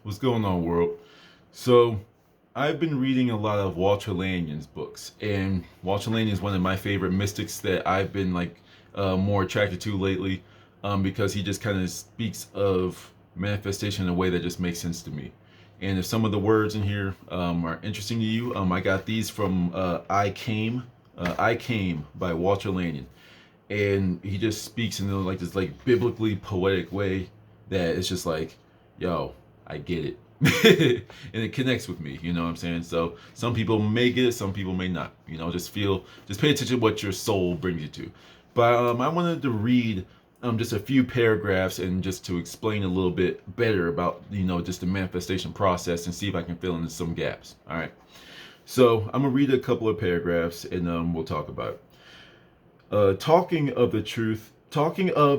What's going on, world? So, I've been reading a lot of Walter Lanyon's books, and Walter Lanyon is one of my favorite mystics that I've been more attracted to lately, because he just kind of speaks of manifestation in a way that just makes sense to me. And if some of the words in here are interesting to you, I got these from I Came by Walter Lanyon, and he just speaks in this biblically poetic way that it's just like, yo, I get it. And it connects with me, you know what I'm saying? So some people may get it, some people may not. Just pay attention to what your soul brings you to. But I wanted to read just a few paragraphs and just to explain a little bit better about just the manifestation process and see if I can fill in some gaps. All right. So I'm gonna read a couple of paragraphs and we'll talk about it. Talking of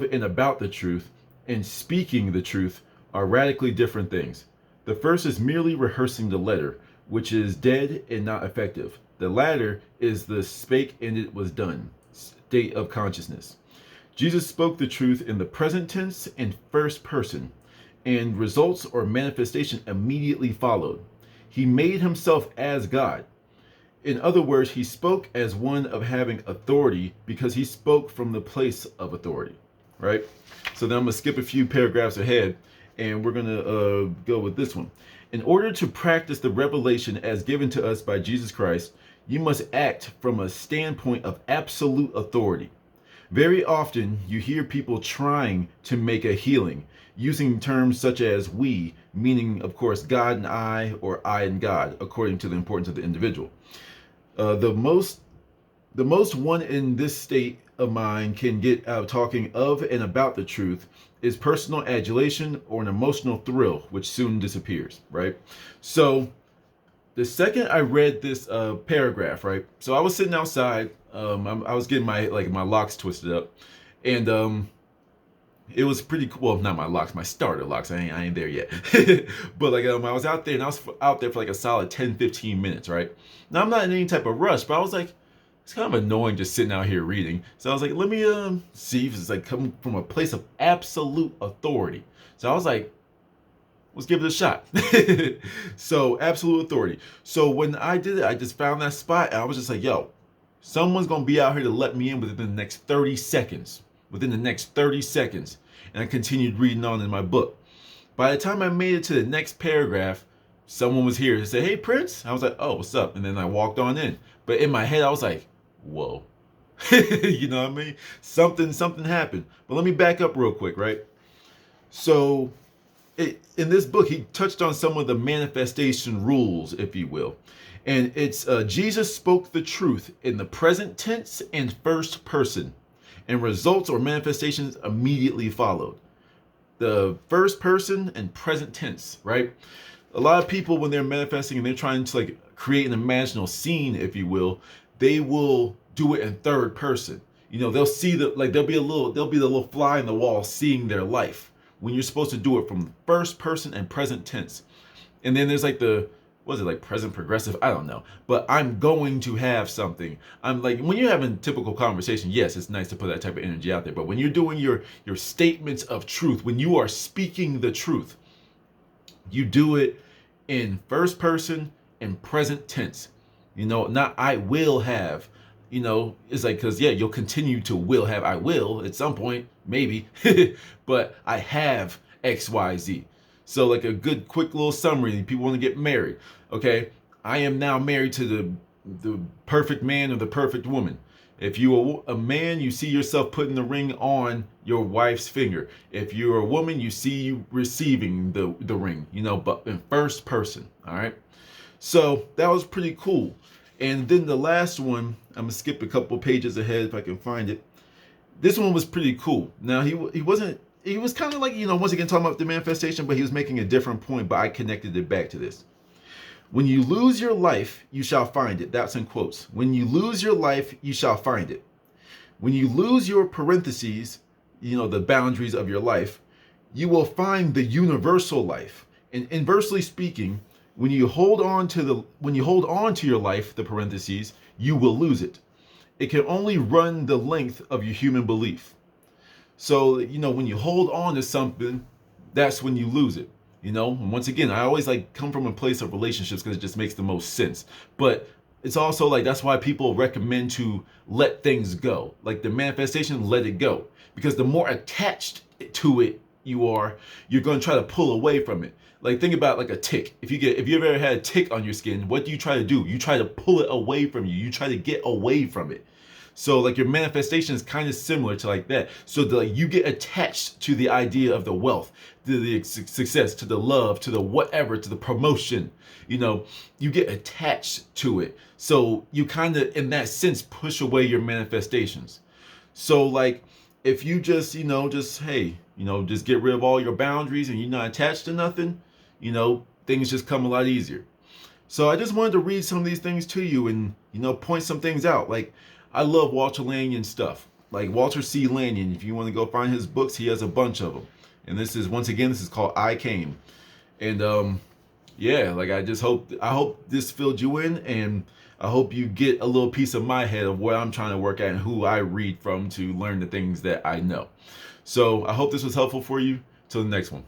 and about the truth, and speaking the truth are radically different things. The first is merely rehearsing the letter, which is dead and not effective. The latter is the spake and it was done state of consciousness. Jesus spoke the truth in the present tense and first person, and results or manifestation immediately followed. He made himself as God. In other words, he spoke as one of having authority because he spoke from the place of authority, right? So then I'm going to skip a few paragraphs ahead and we're going to go with this one. In order to practice the revelation as given to us by Jesus Christ, you must act from a standpoint of absolute authority. Very often you hear people trying to make a healing using terms such as we, meaning of course God and I, or I and God, according to the importance of the individual. The most one in this state of mind can get out talking of and about the truth is personal adulation or an emotional thrill, which soon disappears, right? So the second I read this paragraph, right? So I was sitting outside. I was getting my locks twisted up, and it was pretty cool. Well, not my locks, my starter locks. I ain't there yet. But I was out there, and I was out there for like a solid 10-15 minutes, right? Now I'm not in any type of rush, but I was like, it's kind of annoying just sitting out here reading. So I was like, let me see if it's like coming from a place of absolute authority. So I was like, let's give it a shot. So absolute authority. So when I did it, I just found that spot and I was just like, yo, someone's going to be out here to let me in within the next 30 seconds. Within the next 30 seconds. And I continued reading on in my book. By the time I made it to the next paragraph, someone was here to say, hey, Prince. I was like, oh, what's up? And then I walked on in. But in my head, I was like, whoa. You know what I mean? Something happened. But let me back up real quick, right? So in this book, he touched on some of the manifestation rules, if you will. And it's Jesus spoke the truth in the present tense and first person, and results or manifestations immediately followed. The first person and present tense, right? A lot of people, when they're manifesting and they're trying to create an imaginal scene, if you will, they will do it in third person. They'll see there'll be the little fly in the wall seeing their life, when you're supposed to do it from first person and present tense. And then there's present progressive? I don't know. But I'm going to have something. I'm like, when you're having typical conversation, yes, it's nice to put that type of energy out there. But when you're doing your statements of truth, when you are speaking the truth, you do it in first person and present tense. Not I will have. It's like, because yeah, you'll continue to will have. I will at some point, maybe. But I have XYZ. So like a good quick little summary, people want to get married. Okay, I am now married to the perfect man or the perfect woman. If you are a man, you see yourself putting the ring on your wife's finger. If you're a woman, you see you receiving the ring, but in first person. All right. So that was pretty cool. And then the last one, I'm gonna skip a couple pages ahead if I can find it. This one was pretty cool. Now he was kind of like, once again talking about the manifestation, but he was making a different point, but I connected it back to this. When you lose your life, you shall find it. That's in quotes. When you lose your life, you shall find it. When you lose your parentheses, the boundaries of your life, you will find the universal life. And inversely speaking, when you hold on to your life, the parentheses, you will lose it. It can only run the length of your human belief. So, when you hold on to something, that's when you lose it. You know, and once again, I always like come from a place of relationships because it just makes the most sense. But it's also like that's why people recommend to let things go. Like the manifestation, let it go. Because the more attached to it you are, you're going to try to pull away from it. Like think about like a tick. If you ever had a tick on your skin, what do? You try to pull it away from you. You try to get away from it. So like your manifestation is kind of similar to like that. So you get attached to the idea of the wealth, to the success, to the love, to the whatever, to the promotion. You know, you get attached to it. So you kind of, in that sense, push away your manifestations. So like if you just, just get rid of all your boundaries and you're not attached to nothing, things just come a lot easier. So I just wanted to read some of these things to you and, point some things out. Like, I love Walter Lanyon stuff. Like Walter C. Lanyon, if you want to go find his books, he has a bunch of them. And this is called I Came. And yeah, like I hope this filled you in, and I hope you get a little piece of my head of what I'm trying to work at and who I read from to learn the things that I know. So I hope this was helpful for you. Till the next one.